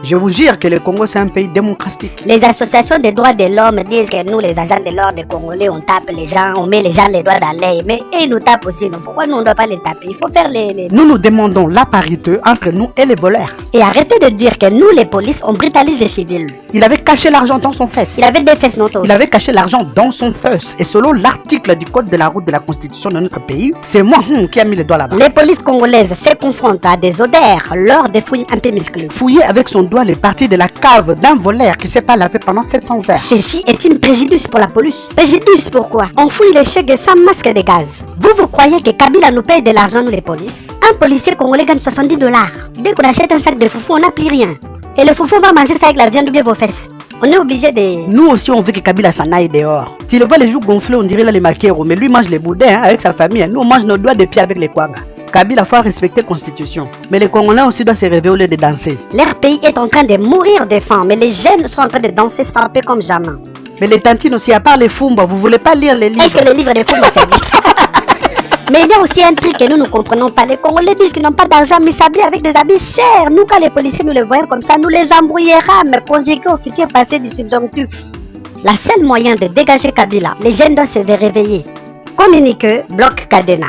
Je vous jure que le Congo, c'est un pays démocratique. Les associations des droits de l'homme disent que nous, les agents de l'ordre congolais, on tape les gens, on met les gens les doigts dans l'œil. Mais ils nous tapent aussi. Non? Pourquoi nous, on ne doit pas les taper? Il faut faire les... Nous demandons la parité entre nous et les voleurs. Et arrêtez de dire que nous, les polices, on brutalise les civils. Il avait caché l'argent dans son fesse. Il avait des fesses, non? Il avait caché l'argent dans son fesse. Et selon l'article du code de la route de la constitution de notre pays, c'est moi qui a mis les doigts là-bas. Les polices congolaises se confrontent à des odeurs lors des fouilles un peu musclées. Fouiller avec son doigt les parties de la cave d'un voleur qui s'est pas lavé pendant 700 heures. Ceci est une préjudice pour la police. Préjudice pourquoi? On fouille les chèques sans masque de gaz. Vous croyez que Kabila nous paye de l'argent, nous les polices? Un policier congolais gagne 70 $. Dès qu'on achète un sac de foufou, on n'a plus rien. Et le foufou va manger ça avec la viande ou bien vos fesses. On est obligé de... Nous aussi, on veut que Kabila s'en aille dehors. S'il voit les joues gonflés, on dirait là les maqueros. Mais lui mange les boudins avec sa famille. Nous, on mange nos doigts de pied avec les kwanga. Kabila faut respecter la constitution. Mais les Congolais aussi doivent se réveiller au lieu de danser. Leur pays est en train de mourir de faim. Mais les jeunes sont en train de danser sans paix comme jamais. Mais les tantines aussi, à part les Fumba, vous voulez pas lire les livres? Est-ce que les livres de Fumba s'existent? Mais il y a aussi un truc que nous ne comprenons pas. Les Congolais disent qu'ils n'ont pas d'argent, mais s'habillent avec des habits chers. Nous, quand les policiers nous les voyons comme ça, nous les embrouillera, mais conjugués au futur passé du subjonctif. La seule moyen de dégager Kabila, les jeunes doivent se réveiller. Communiquer, bloc Cadena.